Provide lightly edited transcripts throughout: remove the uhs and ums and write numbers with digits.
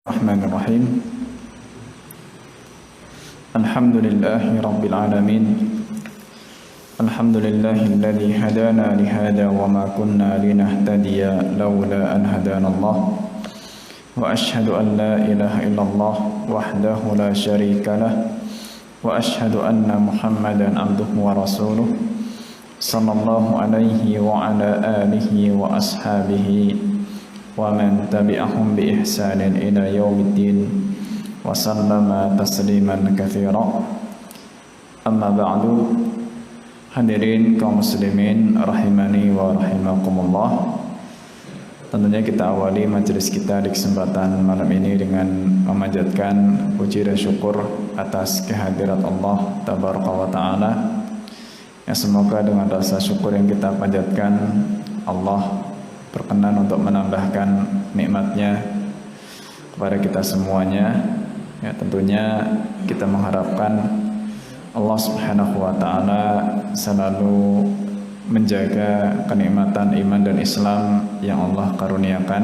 Bismillahirrahmanirrahim. Alhamdulillahi rabbil alamin. Alhamdulillahilladzi hadana li hada wa ma kunna linahtadiya laula an hadana Allah. Wa ashhadu an la ilaha illallah wahdahu la syarika lah. Wa ashhadu anna Muhammadan abduhu wa rasuluh. Sallallahu alaihi wa ala alihi wa ashabihi wa man tabi'ahum bi ihsanin ila yaumiddin wa sallama tasliman katsira. Amma ba'du. Hadirin kaum muslimin rahimani wa rahimakumullah. Tentunya kita awali majelis kita di kesempatan malam ini dengan memanjatkan puji dan syukur atas kehadirat Allah tabaraka wa taala. Ya, semoga dengan rasa syukur yang kita panjatkan, Allah berkenan untuk menambahkan nikmatnya kepada kita semuanya. Ya, tentunya kita mengharapkan Allah Subhanahu wa taala selalu menjaga kenikmatan iman dan Islam yang Allah karuniakan,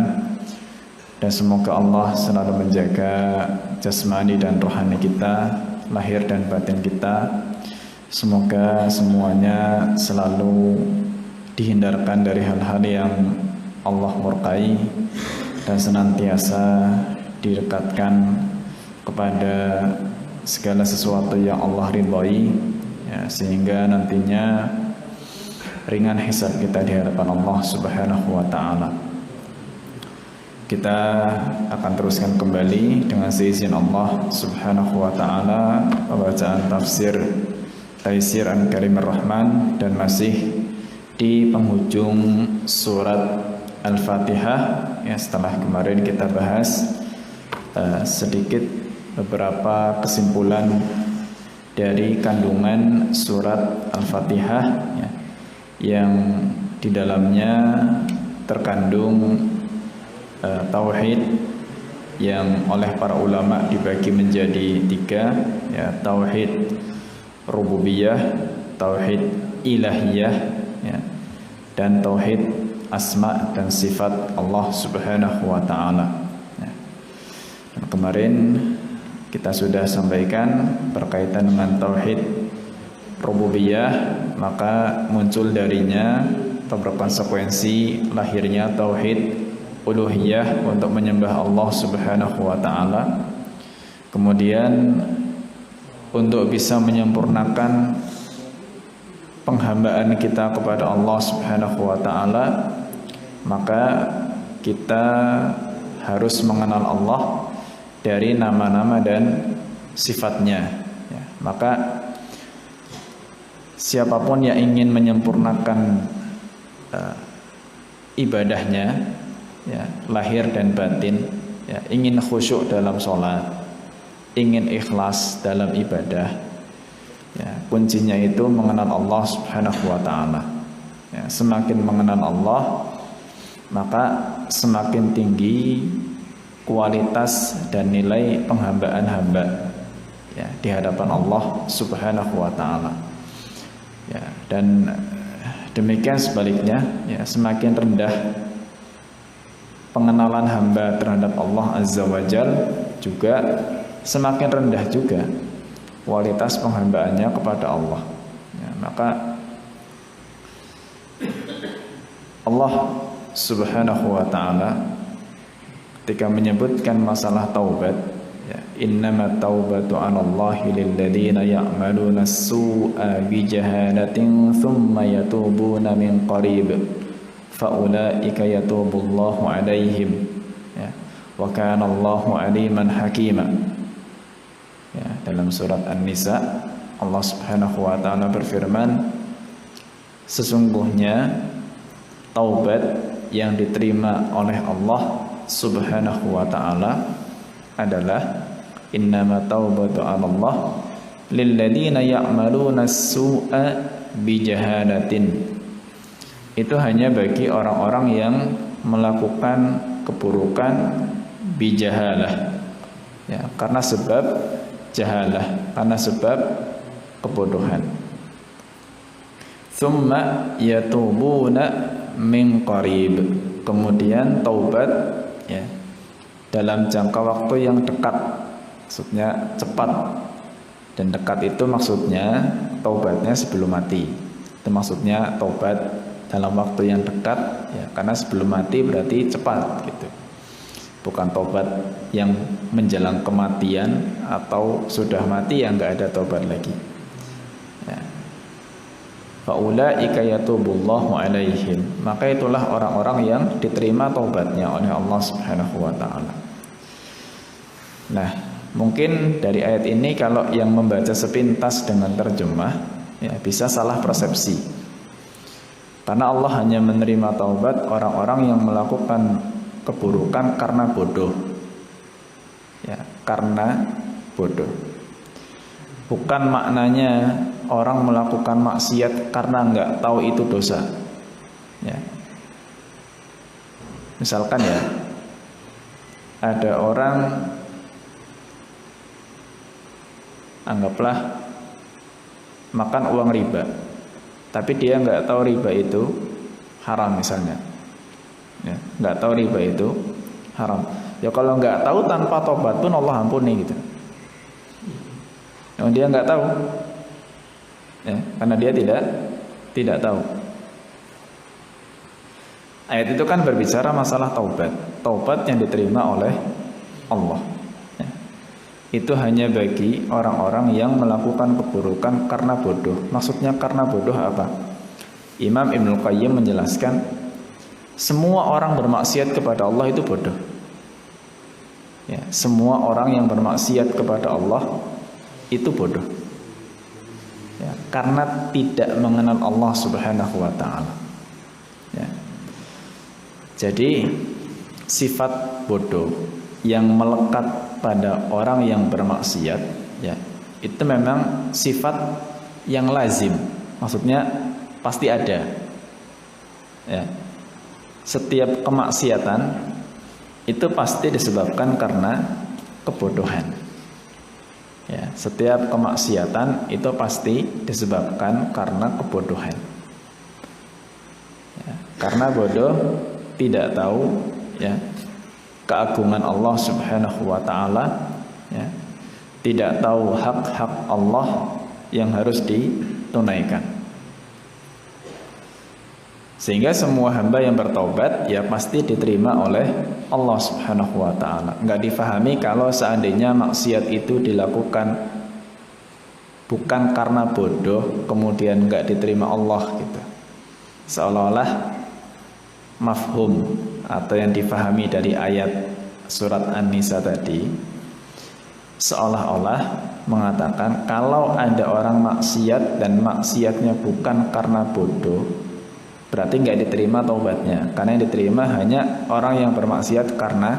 dan semoga Allah selalu menjaga jasmani dan rohani kita, lahir dan batin kita. Semoga semuanya selalu dihindarkan dari hal-hal yang Allah murkai dan senantiasa didekatkan kepada segala sesuatu yang Allah ridhai, ya, sehingga nantinya ringan hisab kita di hadapan Allah Subhanahu wa taala. Kita akan teruskan kembali dengan seizin Allah Subhanahu wa taala pembacaan tafsir Taisir Al-Karimur Rahman, dan masih di penghujung surat Al-Fatihah. Ya, setelah kemarin kita bahas sedikit beberapa kesimpulan dari kandungan surat Al-Fatihah, ya, yang di dalamnya terkandung tauhid yang oleh para ulama dibagi menjadi tiga, ya, tauhid rububiyah, tauhid ilahiyah, ya, dan tauhid asma dan sifat Allah Subhanahu wa taala. Ya. Dan kemarin kita sudah sampaikan berkaitan dengan tauhid rububiyah, maka muncul darinya atau berkonsekuensi lahirnya tauhid uluhiyah untuk menyembah Allah Subhanahu wa taala. Kemudian untuk bisa menyempurnakan penghambaan kita kepada Allah Subhanahu wa taala, maka kita harus mengenal Allah dari nama-nama dan sifatnya, ya. Maka siapapun yang ingin menyempurnakan ibadahnya, ya, lahir dan batin, ya, ingin khusyuk dalam sholat, ingin ikhlas dalam ibadah, ya, kuncinya itu mengenal Allah Subhanahu wa taala. Ya, semakin mengenal Allah, maka semakin tinggi kualitas dan nilai penghambaan hamba, ya, di hadapan Allah Subhanahu wa taala. Ya, dan demikian sebaliknya, ya, semakin rendah pengenalan hamba terhadap Allah Azza wa Jal, juga semakin rendah juga kualitas penghambaannya kepada Allah. Ya, maka Allah Subhanahu wa ta'ala ketika menyebutkan masalah taubat, ya, innama taubatu 'alallahi lilladzina ya'maluna as-su'a bijahalatin thumma yatubuna min qarib faulaika yatubullahu 'alaihim, ya, wa kana Allahu 'aliman hakima. Ya, dalam surat An-Nisa Allah Subhanahu wa ta'ala berfirman, sesungguhnya taubat yang diterima oleh Allah Subhanahu wa ta'ala adalah innama taubatu 'alallah lilladzina ya'maluna as-su'a bijahalatin. Itu hanya bagi orang-orang yang melakukan keburukan bijahalah, ya, karena sebab jahalah, karena sebab kebodohan. Thumma yatubuna min qarib, kemudian taubat, ya, dalam jangka waktu yang dekat, maksudnya cepat. Dan dekat itu maksudnya taubatnya sebelum mati. Itu maksudnya taubat dalam waktu yang dekat, ya, karena sebelum mati berarti cepat gitu. Bukan taubat yang menjelang kematian atau sudah mati yang nggak ada taubat lagi. Ya. Faulaika yatubullahu alaihim, maka itulah orang-orang yang diterima taubatnya oleh Allah Subhanahu wa taala. Nah, mungkin dari ayat ini kalau yang membaca sepintas dengan terjemah, ya, bisa salah persepsi. Karena Allah hanya menerima taubat orang-orang yang melakukan keburukan karena bodoh, ya, karena bodoh. Bukan maknanya orang melakukan maksiat karena nggak tahu itu dosa, ya. Misalkan ya, ada orang, anggaplah makan uang riba, tapi dia nggak tahu riba itu haram misalnya. Ya, nggak tahu riba itu haram. Ya kalau nggak tahu tanpa tobat pun Allah ampuni gitu. Yang dia nggak tahu, ya, karena dia tidak tahu. Ayat itu kan berbicara masalah taubat. Taubat yang diterima oleh Allah, ya, itu hanya bagi orang-orang yang melakukan keburukan karena bodoh. Maksudnya karena bodoh apa? Imam Ibnul Qayyim menjelaskan, semua orang bermaksiat kepada Allah itu bodoh. Ya, semua orang yang bermaksiat kepada Allah itu bodoh. Ya, karena tidak mengenal Allah Subhanahu wa taala. Ya. Jadi sifat bodoh yang melekat pada orang yang bermaksiat, ya, itu memang sifat yang lazim. Maksudnya pasti ada. Ya. Setiap kemaksiatan itu pasti disebabkan karena kebodohan. Ya, setiap kemaksiatan itu pasti disebabkan karena kebodohan. Ya, karena bodoh tidak tahu, ya, keagungan Allah Subhanahu wa taala, ya, tidak tahu hak-hak Allah yang harus ditunaikan. Sehingga semua hamba yang bertaubat ya pasti diterima oleh Allah Subhanahu wa taala. Enggak difahami kalau seandainya maksiat itu dilakukan bukan karena bodoh kemudian enggak diterima Allah gitu. Seolah-olah mafhum atau yang difahami dari ayat surat An-Nisa tadi seolah-olah mengatakan kalau ada orang maksiat dan maksiatnya bukan karena bodoh, berarti nggak diterima taubatnya, karena yang diterima hanya orang yang bermaksiat karena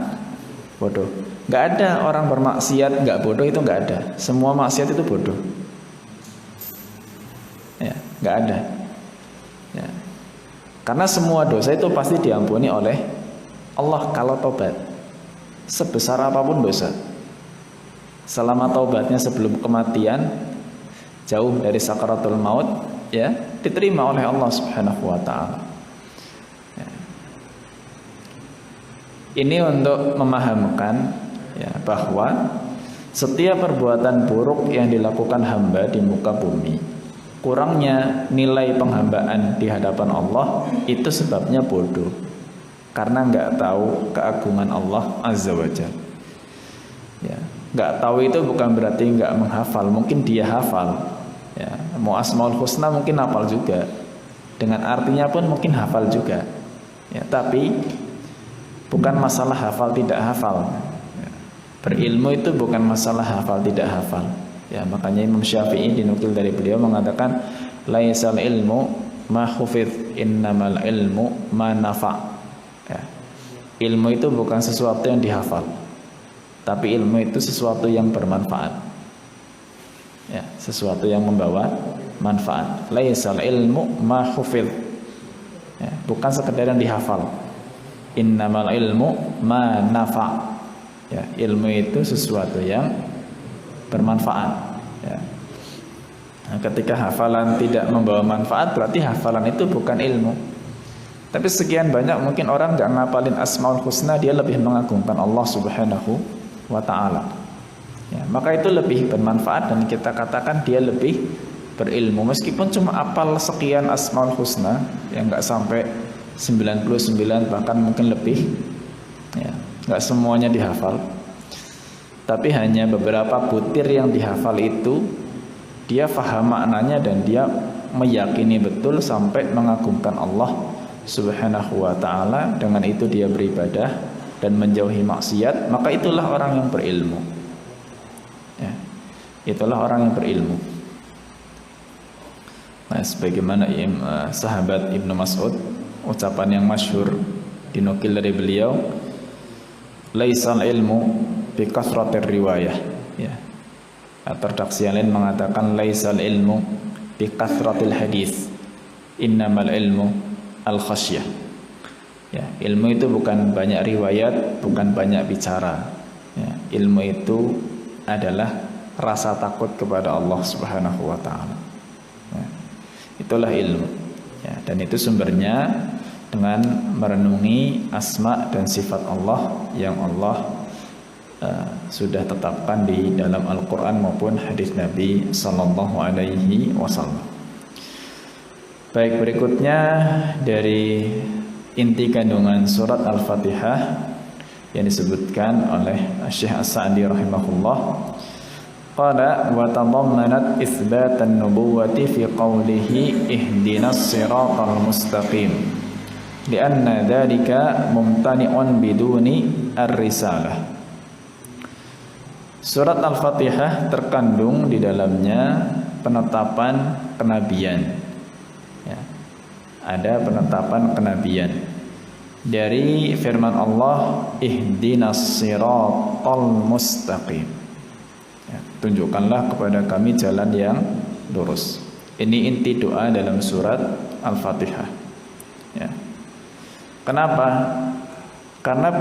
bodoh. Nggak ada orang bermaksiat nggak bodoh, itu nggak ada. Semua maksiat itu bodoh. Ya, nggak ada. Ya. Karena semua dosa itu pasti diampuni oleh Allah kalau taubat. Sebesar apapun dosa, selama taubatnya sebelum kematian, jauh dari sakaratul maut, ya, diterima oleh Allah Subhanahu wa taala. Ya. Ini untuk memahamkan, ya, bahwa setiap perbuatan buruk yang dilakukan hamba di muka bumi, kurangnya nilai penghambaan di hadapan Allah, itu sebabnya bodoh. Karena nggak tahu keagungan Allah Azza wa Jalla. Ya, nggak tahu itu bukan berarti nggak menghafal, mungkin dia hafal. Ya, mau Asmaul Husna mungkin hafal juga, dengan artinya pun mungkin hafal juga, ya, tapi bukan masalah hafal tidak hafal. Ya, berilmu itu bukan masalah hafal tidak hafal. Ya, makanya Imam Syafi'i dinukil dari beliau mengatakan, laisal ilmu ma hufidh, innamal ilmu ma nafa'. Ya, ilmu itu bukan sesuatu yang dihafal, tapi ilmu itu sesuatu yang bermanfaat. Ya, sesuatu yang membawa manfaat. Laisal ilmu ma hufidh, ya, bukan sekedar yang dihafal. Innamal ilmu ma nafa'. Ya, ilmu itu sesuatu yang bermanfaat. Ya. Nah, ketika hafalan tidak membawa manfaat, berarti hafalan itu bukan ilmu. Tapi sekian banyak mungkin orang nggak ngapalin Asmaul Husna, dia lebih mengagungkan Allah Subhanahu wa Ta'ala. Ya, maka itu lebih bermanfaat dan kita katakan dia lebih berilmu. Meskipun cuma apal sekian Asmaul Husna, yang nggak sampai 99 bahkan mungkin lebih, ya, nggak semuanya dihafal. Tapi hanya beberapa butir yang dihafal itu dia faham maknanya dan dia meyakini betul sampai mengagungkan Allah Subhanahu wa Ta'ala. Dengan itu dia beribadah dan menjauhi maksiat, maka itulah orang yang berilmu. Ya, itulah orang yang berilmu. Nah, sebagaimana sahabat Ibnu Mas'ud, ucapan yang masyhur dinukil dari beliau, laisal ilmu bi kasratir riwayah. Ya. Atau redaksi yang lain mengatakan laisal ilmu bi kasratil hadis, innamal ilmu al khasyah. Ya, ilmu itu bukan banyak riwayat, bukan banyak bicara. Ya, ilmu itu adalah rasa takut kepada Allah Subhanahu wa Ta'ala. Ya, itulah ilmu. Ya, dan itu sumbernya dengan merenungi asma dan sifat Allah yang Allah sudah tetapkan di dalam Al-Quran maupun hadis Nabi Sallallahu Alaihi Wasallam. Baik, berikutnya dari inti kandungan surat Al-Fatihah yang disebutkan oleh Syekh As-Sa'di rahimahullah, qala wa tadammanat itsbatan nubuwwati fi qawlihi ihdinas siratal mustaqim lianna dzalika mumtani'un biduni ar-risalah. Surat Al-Fatihah terkandung di dalamnya penetapan kenabian. Ya, ada penetapan kenabian dari firman Allah, ihdinas siratal mustaqim. Ya, tunjukkanlah kepada kami jalan yang lurus. Ini inti doa dalam surat Al-Fatihah. Ya. Kenapa? Karena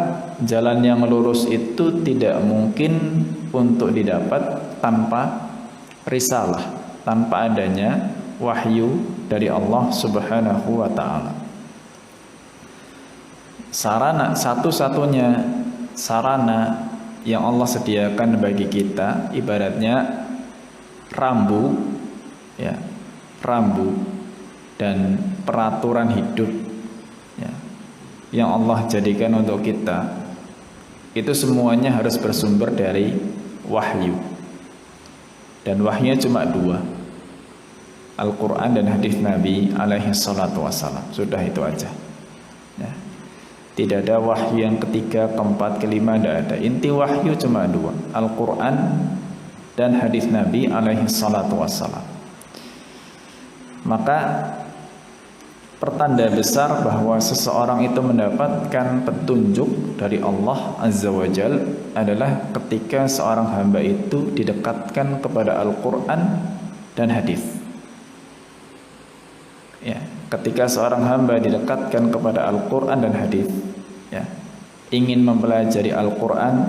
jalan yang lurus itu tidak mungkin untuk didapat tanpa risalah, tanpa adanya wahyu dari Allah Subhanahu wa Ta'ala. Sarana, satu-satunya sarana yang Allah sediakan bagi kita ibaratnya rambu, ya, rambu dan peraturan hidup, ya, yang Allah jadikan untuk kita. Itu semuanya harus bersumber dari wahyu. Dan wahyunya cuma dua, Al-Quran dan hadis Nabi alaihi salatu wassalam. Sudah itu aja, ya. Tidak ada wahyu yang ketiga, keempat, kelima, tidak ada. Inti wahyu cuma dua, Al-Quran dan hadis Nabi alaihi salatu wassalam. Maka pertanda besar bahwa seseorang itu mendapatkan petunjuk dari Allah Azza wa Jal adalah ketika seorang hamba itu didekatkan kepada Al-Quran dan hadis. Ya, ketika seorang hamba didekatkan kepada Al-Quran dan hadis, ya, ingin mempelajari Al-Quran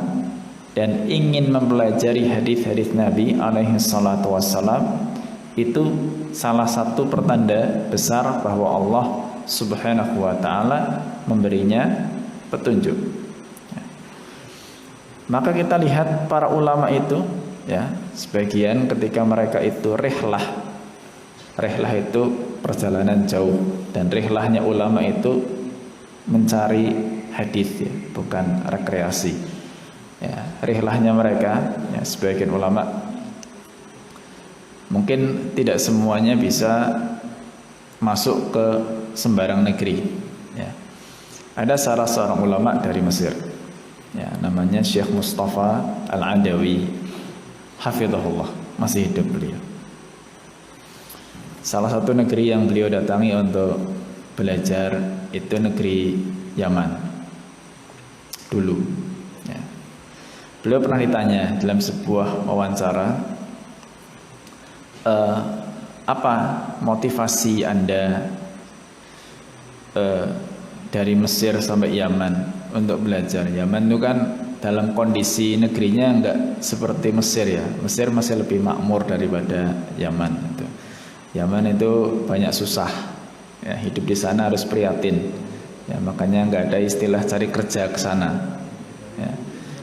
dan ingin mempelajari hadis-hadis Nabi alaihi salatu wassalam, itu salah satu pertanda besar bahwa Allah Subhanahu wa Ta'ala memberinya petunjuk. Ya. Maka kita lihat para ulama itu, ya, sebagian ketika mereka itu rihlah itu perjalanan jauh, dan rihlahnya ulama itu mencari hadis, ya, bukan rekreasi. Ya, rihlahnya mereka, ya, sebagian ulama mungkin tidak semuanya bisa masuk ke sembarang negeri. Ya. Ada salah seorang ulama dari Mesir, ya, namanya Syekh Mustafa Al-Adawi, hafizahullah, masih hidup beliau. Salah satu negeri yang beliau datangi untuk belajar itu negeri Yaman dulu. Ya. Beliau pernah ditanya dalam sebuah wawancara, apa motivasi Anda dari Mesir sampai Yaman untuk belajar? Yaman itu kan dalam kondisi negerinya enggak seperti Mesir, ya. Mesir masih lebih makmur daripada Yaman itu. Yaman itu banyak susah, ya, hidup di sana harus prihatin. Ya, makanya nggak ada istilah cari kerja ke sana. Ya.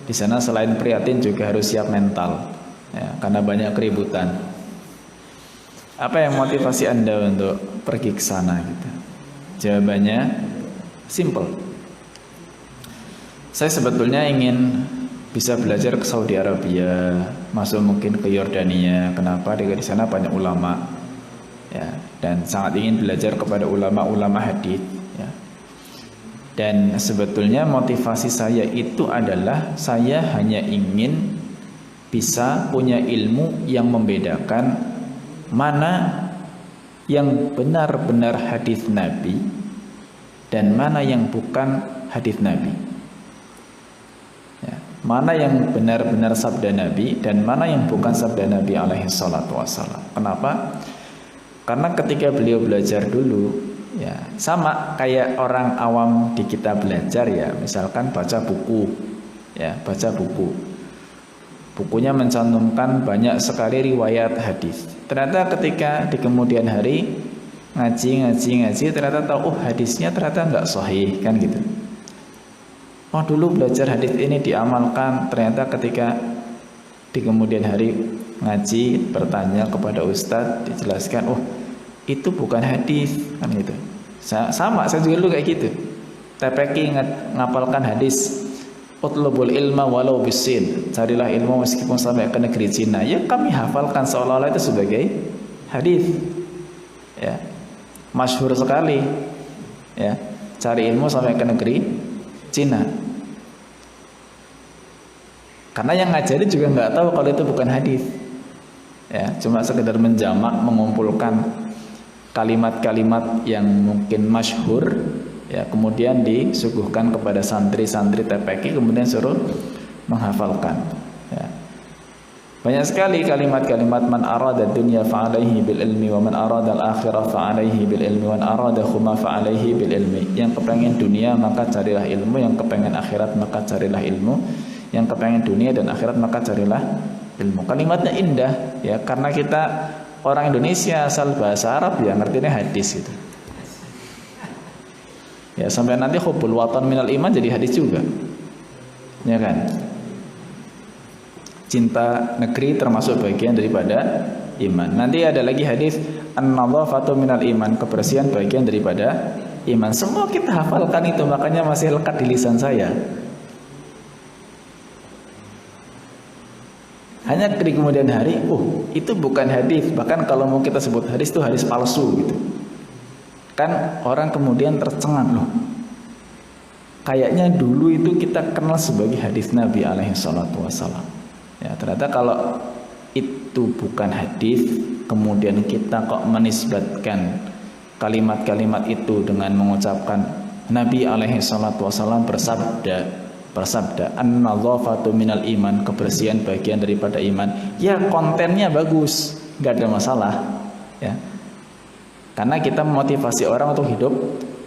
Di sana selain prihatin juga harus siap mental, ya, karena banyak keributan. Apa yang motivasi Anda untuk pergi ke sana? Gitu. Jawabannya simple. Saya sebetulnya ingin bisa belajar ke Saudi Arabia, masuk mungkin ke Yordania. Kenapa? Di sana banyak ulama, ya, dan sangat ingin belajar kepada ulama-ulama hadis. Ya. Dan sebetulnya motivasi saya itu adalah saya hanya ingin bisa punya ilmu yang membedakan mana yang benar-benar hadis Nabi dan mana yang bukan hadis Nabi. Ya, mana yang benar-benar sabda Nabi dan mana yang bukan sabda Nabi alaihi salatu wassalam. Kenapa? Karena ketika beliau belajar dulu, ya sama kayak orang awam di kita belajar, ya, misalkan baca buku, ya, baca buku. Bukunya mencantumkan banyak sekali riwayat hadis. Ternyata ketika di kemudian hari ngaji, ternyata tahu, hadisnya ternyata nggak sahih, kan gitu. Oh, dulu belajar hadis ini diamalkan, ternyata ketika di kemudian hari ngaji bertanya kepada ustadz, dijelaskan, oh itu bukan hadis, kan gitu. Sama, saya juga dulu kayak gitu. TPQ ngapalkan hadis, utlubul ilma walau bisin, carilah ilmu meskipun sampai ke negeri Cina. Ya kami hafalkan seolah-olah itu sebagai hadis. Ya, masyhur sekali. Ya, cari ilmu sampai ke negeri Cina. Karena yang ngajari juga nggak tahu kalau itu bukan hadis. Ya, cuma sekedar menjamak, mengumpulkan kalimat-kalimat yang mungkin masyhur, ya, kemudian disuguhkan kepada santri-santri TPQ, kemudian suruh menghafalkan. Ya. Banyak sekali kalimat-kalimat, man arada dunya fa'alaihi bil ilmi wa man arada al-akhirah fa'alaihi bil ilmi wa man arada huma fa'alaihi bil ilmi. Yang kepengen dunia maka carilah ilmu, yang kepengen akhirat maka carilah ilmu, yang kepengen dunia dan akhirat maka carilah ilmu. Kalimatnya indah, ya, karena kita orang Indonesia asal bahasa Arab, ya ngertinya hadis gitu. Ya, sampai nanti hubbul watan minal iman jadi hadis juga. Ya kan? Cinta negeri termasuk bagian daripada iman. Nanti ada lagi hadis an-nadhafatu minal iman, kebersihan bagian daripada iman. Semua kita hafalkan itu, makanya masih lekat di lisan saya. Hanya di kemudian hari, itu bukan hadis. Bahkan kalau mau kita sebut hadis itu hadis palsu gitu. Kan orang kemudian tercengang, loh, kayaknya dulu itu kita kenal sebagai hadis Nabi alaihi salatu wassalam. Ya, ternyata kalau itu bukan hadis, kemudian kita kok menisbatkan kalimat-kalimat itu dengan mengucapkan Nabi alaihi salatu wassalam bersabda an-nadhafatu minal iman, kebersihan bagian daripada iman. Ya, kontennya bagus, nggak ada masalah, ya. Karena kita memotivasi orang untuk hidup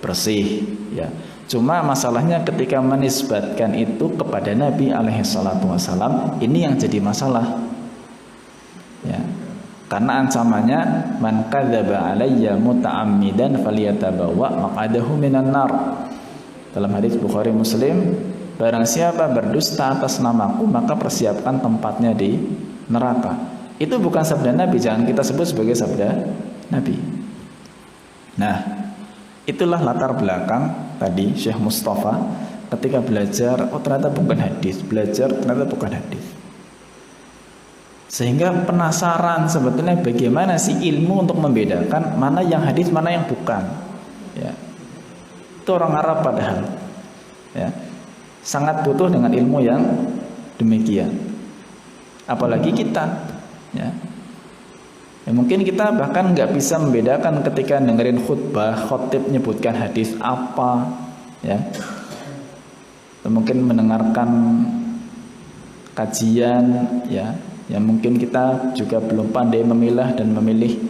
bersih, ya. Cuma masalahnya ketika menisbatkan itu kepada Nabi alaihi salatu wassalam, ini yang jadi masalah. Ya. Karena ancamannya man kadzaba alayya muta'ammidan falyatabawa maq'adahu minan nar. Dalam hadis Bukhari Muslim, barang siapa berdusta atas namaku maka persiapkan tempatnya di neraka. Itu bukan sabda Nabi, jangan kita sebut sebagai sabda Nabi. Nah, itulah latar belakang tadi Syekh Mustafa ketika belajar, oh ternyata bukan hadis, belajar ternyata bukan hadis. Sehingga penasaran sebetulnya bagaimana sih ilmu untuk membedakan mana yang hadis, mana yang bukan. Ya. Itu orang Arab padahal. Ya. Sangat butuh dengan ilmu yang demikian. Apalagi kita, ya. Ya, mungkin kita bahkan nggak bisa membedakan ketika dengerin khutbah, khotib menyebutkan hadis apa, ya. Atau mungkin mendengarkan kajian, ya, yang mungkin kita juga belum pandai memilah dan memilih,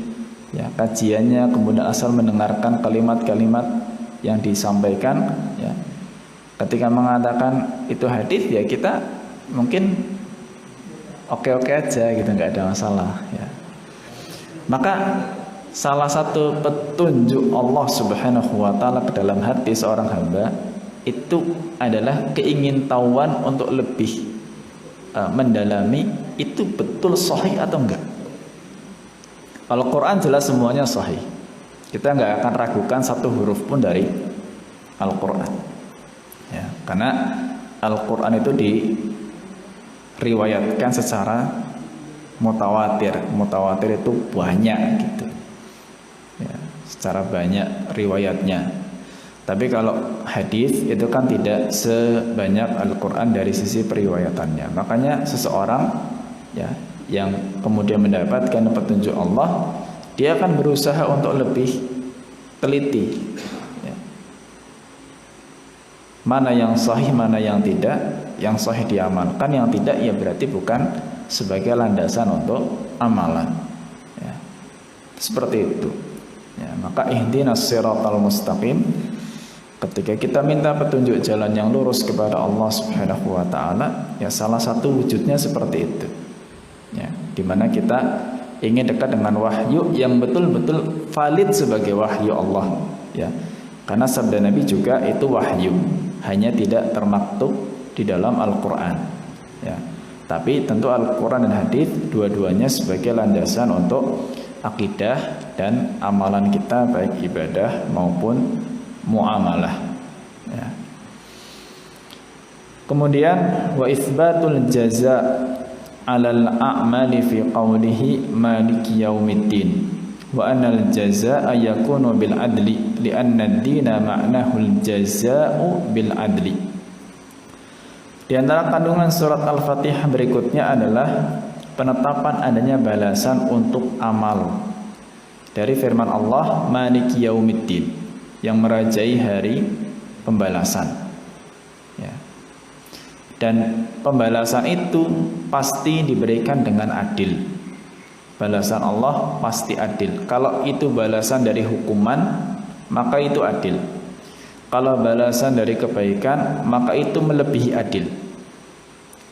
ya, kajiannya, kemudian asal mendengarkan kalimat-kalimat yang disampaikan, ya. Ketika mengatakan itu hadis, ya kita mungkin oke-oke aja gitu, nggak ada masalah, ya. Maka salah satu petunjuk Allah Subhanahu wa taala ke dalam hati seorang hamba itu adalah keingintahuan untuk lebih mendalami itu betul sahih atau enggak. Al-Quran jelas semuanya sahih. Kita enggak akan ragukan satu huruf pun dari Al-Quran. Ya, karena Al-Quran itu diriwayatkan secara mutawatir. Mutawatir itu banyak gitu. Ya, secara banyak riwayatnya. Tapi kalau hadis itu kan tidak sebanyak Al-Quran dari sisi periwayatannya. Makanya seseorang ya yang kemudian mendapatkan petunjuk Allah, dia akan berusaha untuk lebih teliti ya. Mana yang sahih, mana yang tidak. Yang sahih diamalkan, yang tidak ya berarti bukan sebagai landasan untuk amalan ya. Seperti itu ya. Maka ihdinas siratal mustaqim, ketika kita minta petunjuk jalan yang lurus kepada Allah Subhanahu wa taala, ya salah satu wujudnya seperti itu. Ya, dimana kita ingin dekat dengan wahyu yang betul-betul valid sebagai wahyu Allah, ya. Karena sabda Nabi juga itu wahyu, hanya tidak termaktub di dalam Al-Qur'an. Ya. Tapi tentu Al-Qur'an dan hadis dua-duanya sebagai landasan untuk akidah dan amalan kita, baik ibadah maupun muamalah ya. Kemudian wa itsbatul jaza 'alal a'mali fi qawlihi maliki yaumiddin wa anal jazaa'a yakunu bil adli li'anna ad-dina ma'nahu al-jazaa'u bil adli. Di antara kandungan surat Al-Fatihah berikutnya adalah penetapan adanya balasan untuk amal dari firman Allah maliki yaumiddin, yang merajai hari pembalasan ya. Dan pembalasan itu pasti diberikan dengan adil. Balasan Allah pasti adil. Kalau itu balasan dari hukuman, maka itu adil. Kalau balasan dari kebaikan, maka itu melebihi adil.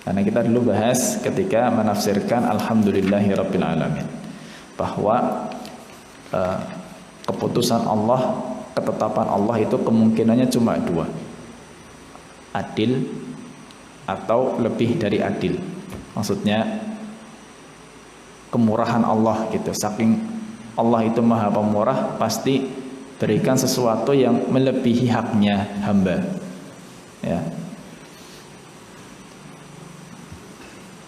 Karena kita dulu bahas ketika menafsirkan Alhamdulillahirabbil alamin bahwa keputusan Allah, ketetapan Allah itu kemungkinannya cuma dua, adil atau lebih dari adil. Maksudnya kemurahan Allah gitu. Saking Allah itu maha pemurah, pasti berikan sesuatu yang melebihi haknya hamba ya.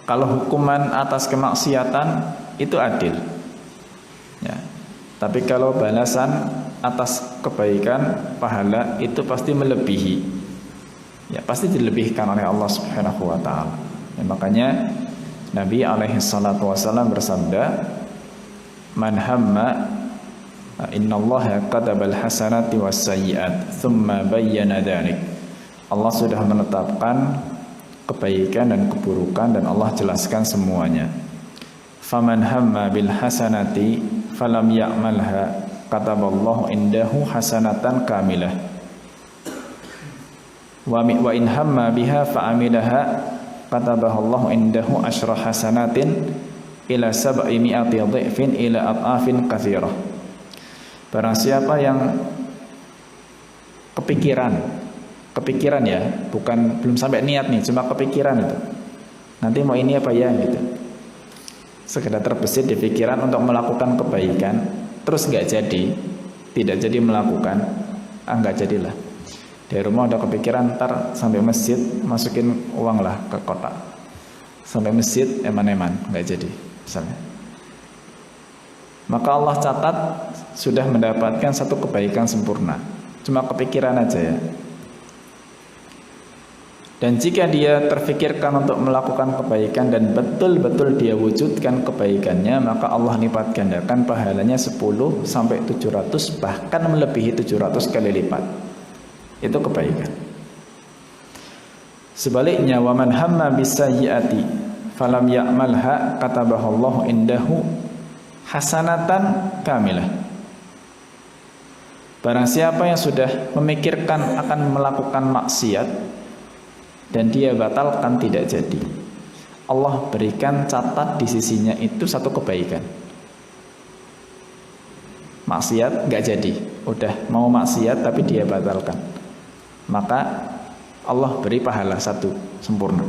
Kalau hukuman atas kemaksiatan itu adil ya. Tapi kalau balasan atas kebaikan, pahala itu pasti melebihi ya, pasti dilebihkan oleh Allah Subhanahu wa taala ya. Makanya Nabi alaihi salatu wasallam bersabda, man hamma innallaha katabal hasanati was sayyi'at thumma bayyana dzalik. Allah sudah menetapkan kebaikan dan keburukan dan Allah jelaskan semuanya. Faman hamma bil hasanati falam ya'malha kataballahu indahu hasanatan kamilah wa in hamma biha fa'amilaha katabahallahu indahu asyra hasanatin ila sab'i mi'ati dhifin ila at'afin katsirah. Barang siapa yang kepikiran ya, bukan belum sampai niat nih, cuma kepikiran itu, nanti mau ini apa ya gitu, sekedar terbesit di pikiran untuk melakukan kebaikan, terus nggak jadi, tidak jadi melakukan, nggak jadilah. Dari rumah udah kepikiran, ntar sampai masjid masukin uang lah ke kotak, sampai masjid eman-eman nggak jadi misalnya. Maka Allah catat sudah mendapatkan satu kebaikan sempurna, cuma kepikiran aja ya. Dan jika dia terfikirkan untuk melakukan kebaikan dan betul-betul dia wujudkan kebaikannya, maka Allah lipat gandakan pahalanya 10 sampai 700, bahkan melebihi 700 kali lipat. Itu kebaikan. Sebaliknya, wa man hamma bisayyi'ati falam ya'malha katabahallahu indahu hasanatan kamilah. Barang siapa yang sudah memikirkan akan melakukan maksiat dan dia batalkan, tidak jadi, Allah berikan catat di sisinya itu satu kebaikan. maksiat nggak jadi, udah mau maksiat tapi dia batalkan, maka Allah beri pahala 1 sempurna.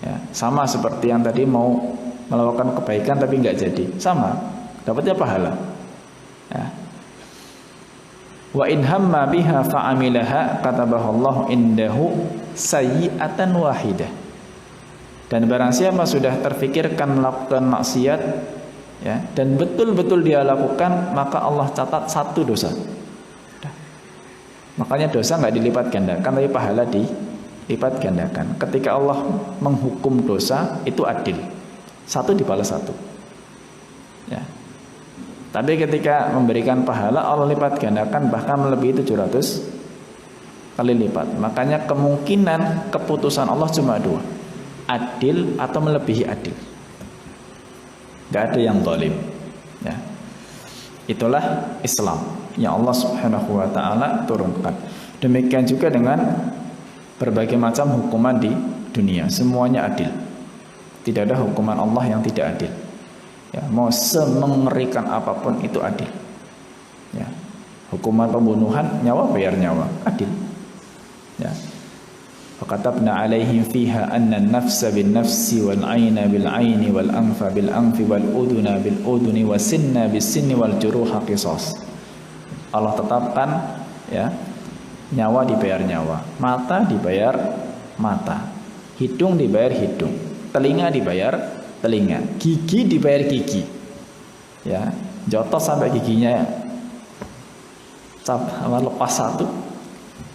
Ya, sama seperti yang tadi mau melakukan kebaikan tapi nggak jadi, sama dapatnya pahala. Ya. Wa in hamma biha fa'amilaha katabahallahu indahu sayyi'atan wahidah. Dan barang siapa sudah terfikirkan melakukan maksiat, ya, dan betul-betul dia lakukan, maka Allah catat 1 dosa. Makanya dosa nggak dilipat gandakan, tapi pahala dilipat gandakan. Ketika Allah menghukum dosa itu adil, 1 dibalas 1. Ya. Tapi ketika memberikan pahala, Allah lipat gandakan bahkan melebihi 700 kali lipat. Makanya kemungkinan keputusan Allah cuma 2, adil atau melebihi adil. Gak ada yang zalim. Ya. Itulah Islam yang Allah Subhanahu wa ta'ala turunkan. Demikian juga dengan berbagai macam hukuman di dunia, semuanya adil. Tidak ada hukuman Allah yang tidak adil. Ya, mau semengerikan apapun itu adil. Ya. Hukuman pembunuhan, nyawa bayar nyawa, adil. Ya. Fakatabna alaihim fiha anna an-nafsa bin-nafsi wal-'aina bil-'aini wal-anfa bil-anfi wal-udhuna bil-udhuni was-sinna bis-sinni wal-juruha qisas. Allah tetapkan, ya, nyawa dibayar nyawa, mata dibayar mata, hidung dibayar hidung, telinga dibayar telinga, gigi dibayar gigi. Ya, jotos sampai giginya lepas 1,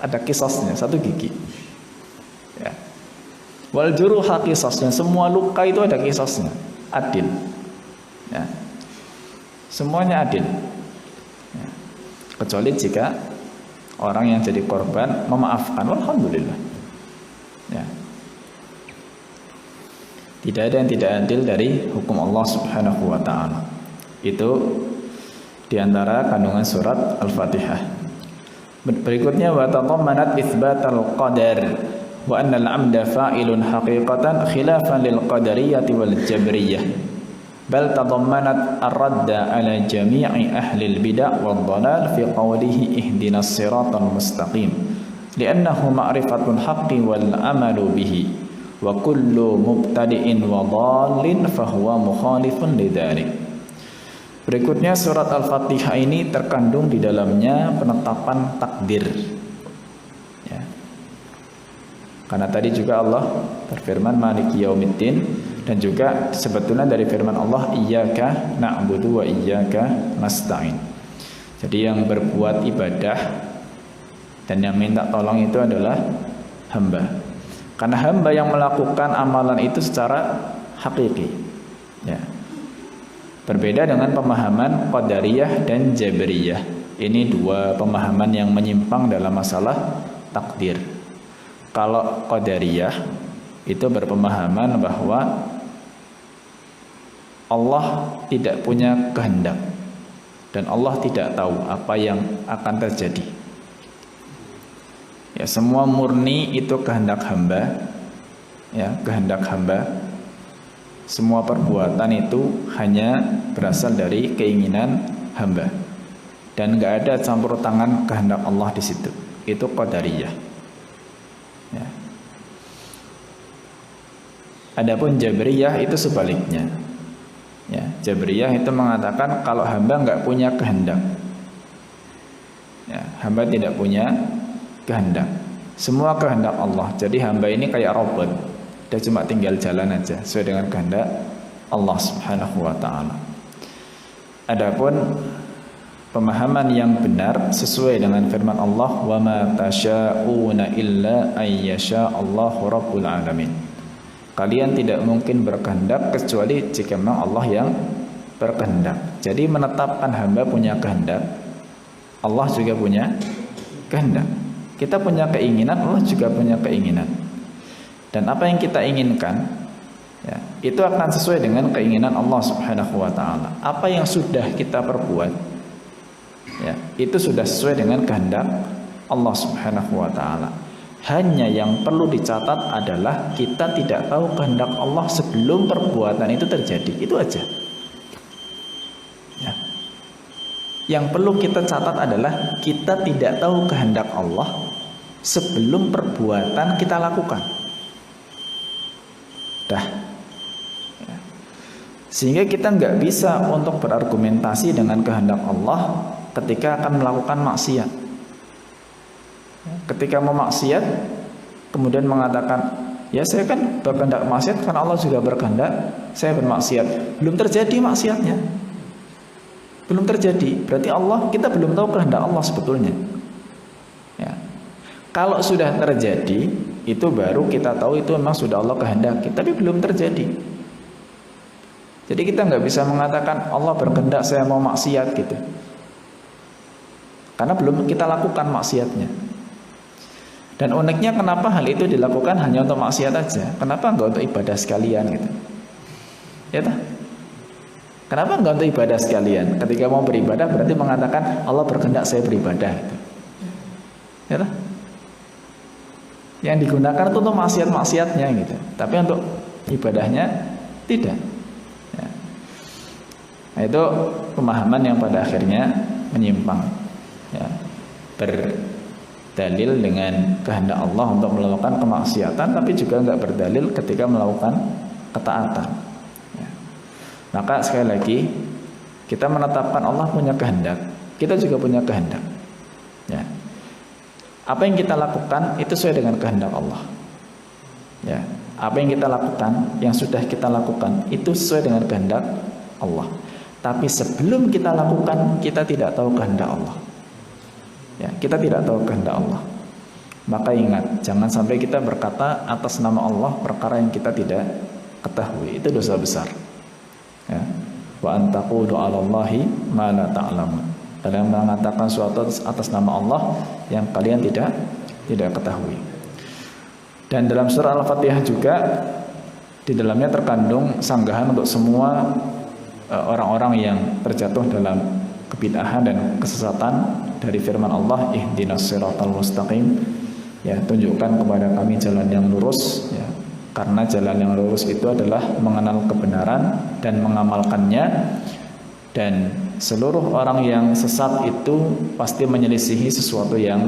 ada kisosnya 1 gigi. Ya. Wal juruha qisasnya, semua luka itu ada qisasnya, adil. Ya. Semuanya adil. Ya. Kecuali jika orang yang jadi korban memaafkan, alhamdulillah. Ya. Tidak ada yang tidak adil dari hukum Allah Subhanahu wa ta'ala. Itu diantara kandungan surat Al-Fatihah. Berikutnya wa tadammanat itsbatal qadar wa anna al-'amda fa'ilun haqiqatan khilafan lil qadariyati wal jabriyah. Bal tadammanat ar-radda ala jami'i ahli al-bid'ah wad dhalal fi qawlihi ihdinas siratal mustaqim. Li'annahu ma'rifatul haqqi wal amalu bihi. Wa kullu mubtadi'in wa dhalin fahuwa mukhalifun lidzalik. Berikutnya surat Al-Fatihah ini terkandung di dalamnya penetapan takdir. Ya. Karena tadi juga Allah berfirman Maliki Yaumiddin, dan juga sebetulnya dari firman Allah Iyyaka na'budu wa iyyaka nasta'in. Jadi yang berbuat ibadah dan yang minta tolong itu adalah hamba. Karena hamba yang melakukan amalan itu secara hakiki. Ya. Berbeda dengan pemahaman Qadariyah dan Jabriyah. Ini 2 pemahaman yang menyimpang dalam masalah takdir. Kalau Qadariyah itu berpemahaman bahwa Allah tidak punya kehendak dan Allah tidak tahu apa yang akan terjadi. Ya, semua murni itu kehendak hamba. Ya, kehendak hamba. Semua perbuatan itu hanya berasal dari keinginan hamba. Dan enggak ada campur tangan kehendak Allah di situ. Itu Qadariyah. Ya. Adapun Jabriyah itu sebaliknya. Ya, Jabriyah itu mengatakan kalau hamba enggak punya kehendak. Ya, hamba tidak punya kehendak. Semua kehendak Allah. Jadi hamba ini kayak robot. Dia cuma tinggal jalan aja sesuai dengan kehendak Allah Subhanahu wa ta'ala. Adapun pemahaman yang benar sesuai dengan firman Allah, wa ma tasya'una illa ayyasha Allahu rabbul alamin. Kalian tidak mungkin berkehendak kecuali jika memang Allah yang berkehendak. Jadi menetapkan hamba punya kehendak, Allah juga punya kehendak. Kita punya keinginan, Allah juga punya keinginan. Dan apa yang kita inginkan, ya, itu akan sesuai dengan keinginan Allah Subhanahu wa ta'ala. Apa yang sudah kita perbuat, ya, itu sudah sesuai dengan kehendak Allah Subhanahu wa ta'ala. Hanya yang perlu dicatat adalah kita tidak tahu kehendak Allah sebelum perbuatan itu terjadi. Itu aja. Ya. Yang perlu kita catat adalah kita tidak tahu kehendak Allah sebelum perbuatan kita lakukan. Dah. Sehingga kita nggak bisa untuk berargumentasi dengan kehendak Allah ketika akan melakukan maksiat. Ketika mau maksiat, kemudian mengatakan, ya saya kan berkehendak maksiat karena Allah juga berkehendak saya bermaksiat. Belum terjadi maksiatnya, belum terjadi. Berarti Allah, kita belum tahu kehendak Allah sebetulnya. Ya. Kalau sudah terjadi, itu baru kita tahu itu memang sudah Allah kehendaki. Tapi belum terjadi. Jadi kita nggak bisa mengatakan Allah berkehendak saya mau maksiat gitu, karena belum kita lakukan maksiatnya. Dan uniknya kenapa hal itu dilakukan hanya untuk maksiat aja? Kenapa enggak untuk ibadah sekalian gitu? Ya toh? Kenapa enggak untuk ibadah sekalian? Ketika mau beribadah berarti mengatakan Allah berkehendak saya beribadah gitu. Ya toh? Yang digunakan itu untuk maksiat-maksiatnya gitu. Tapi untuk ibadahnya tidak. Ya. Nah, itu pemahaman yang pada akhirnya menyimpang. Ya. Berdalil dengan kehendak Allah untuk melakukan kemaksiatan, tapi juga enggak berdalil ketika melakukan ketaatan. Ya. Maka sekali lagi kita menetapkan Allah punya kehendak, kita juga punya kehendak. Ya. Apa yang kita lakukan itu sesuai dengan kehendak Allah. Ya. Apa yang kita lakukan, yang sudah kita lakukan itu sesuai dengan kehendak Allah. Tapi sebelum kita lakukan, kita tidak tahu kehendak Allah. Ya, kita tidak tahu kehendak Allah. Maka ingat, jangan sampai kita berkata atas nama Allah perkara yang kita tidak ketahui. Itu dosa besar. Ya. Wa antaqulu 'alallahi ma la ta'lamun. Kalian mengatakan suatu atas nama Allah yang kalian tidak ketahui. Dan dalam surah Al-Fatihah juga di dalamnya terkandung sanggahan untuk semua orang-orang yang terjatuh dalam kebid'ahan dan kesesatan dari firman Allah, ihdinas siratal mustaqim, ya, tunjukkan kepada kami jalan yang lurus, ya, karena jalan yang lurus itu adalah mengenal kebenaran dan mengamalkannya, dan seluruh orang yang sesat itu pasti menyelisihi sesuatu yang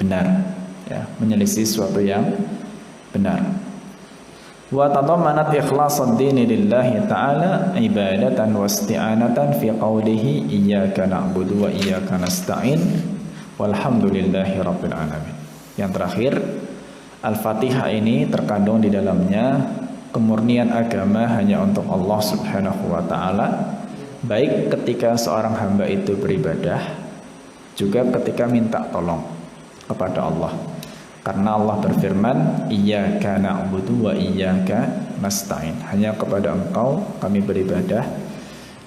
benar, ya, menyelisihi sesuatu yang benar. Wa tadammanat ikhlasan dini lillahi ta'ala ibadatan wa isti'anatan fi qawlihi iyyaka na'budu wa iyyaka nasta'in walhamdulillahi rabbil alamin. Yang terakhir, Al-Fatihah ini terkandung di dalamnya kemurnian agama hanya untuk Allah Subhanahu wa ta'ala, baik ketika seorang hamba itu beribadah, juga ketika minta tolong kepada Allah. Karena Allah berfirman, iyyaka na'budu wa iyyaka nasta'in. Hanya kepada Engkau kami beribadah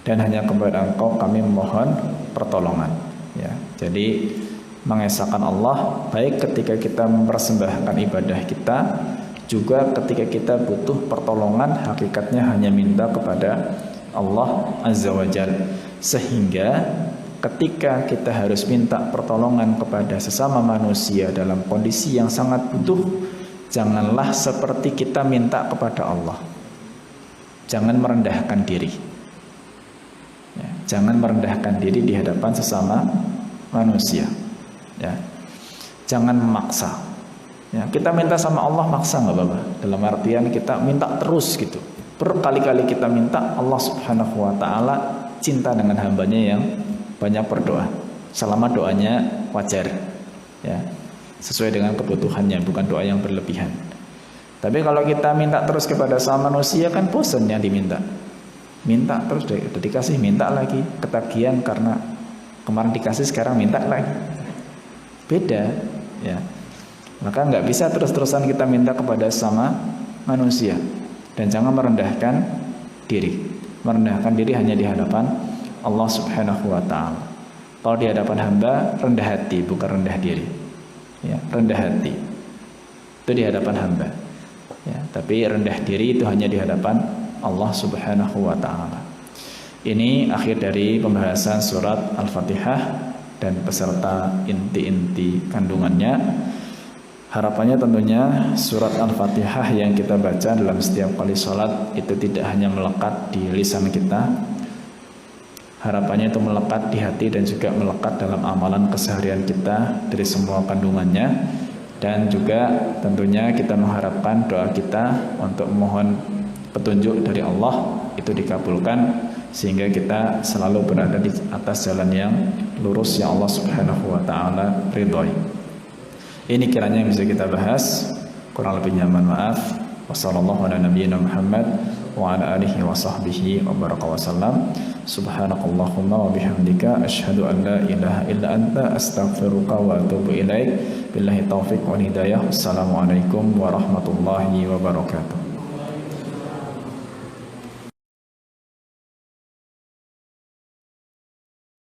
dan hanya kepada Engkau kami memohon pertolongan. Ya, jadi mengesahkan Allah baik ketika kita mempersembahkan ibadah kita, juga ketika kita butuh pertolongan, hakikatnya hanya minta kepada Allah Azza wa Jalla. Sehingga ketika kita harus minta pertolongan kepada sesama manusia dalam kondisi yang sangat butuh, janganlah seperti kita minta kepada Allah. Jangan merendahkan diri. Ya, jangan merendahkan diri di hadapan sesama manusia. Ya, jangan memaksa. Ya, kita minta sama Allah maksa nggak apa-apa. Dalam artian kita minta terus gitu. Berkali-kali kita minta, Allah Subhanahu wa ta'ala cinta dengan hambanya yang banyak berdoa, selama doanya wajar, ya, sesuai dengan kebutuhannya, bukan doa yang berlebihan. Tapi kalau kita minta terus kepada sama manusia, kan bosan yang diminta. Minta terus, udah dikasih minta lagi, ketagihan karena kemarin dikasih sekarang minta lagi. Beda, ya. Maka nggak bisa terus-terusan kita minta kepada sama manusia. Dan jangan merendahkan diri. Merendahkan diri hanya di hadapan Allah Subhanahu wa ta'ala. Kalau di hadapan hamba, rendah hati, bukan rendah diri. Ya, rendah hati itu di hadapan hamba. Ya, tapi rendah diri itu hanya di hadapan Allah Subhanahu wa ta'ala. Ini akhir dari pembahasan surat Al-Fatihah dan beserta inti-inti kandungannya. Harapannya tentunya surat Al-Fatihah yang kita baca dalam setiap kali sholat itu tidak hanya melekat di lisan kita, Harapannya itu melekat di hati dan juga melekat dalam amalan keseharian kita dari semua kandungannya. Dan juga tentunya kita mengharapkan doa kita untuk mohon petunjuk dari Allah itu dikabulkan, sehingga kita selalu berada di atas jalan yang lurus yang Allah Subhanahu wa taala ridhoi. Ini kiranya yang bisa kita bahas, kurang lebihnya mohon maaf. Wassallallahu ala nabiyyina Muhammad wa ala alihi wa sahbihi wa baraka wa sallam. Subhanakallahumma wa bihamdika asyhadu an la ilaha illa anta astaghfiruka wa atubu ilaik. Billahi taufiq wal hidayah. Assalamualaikum warahmatullahi wabarakatuh.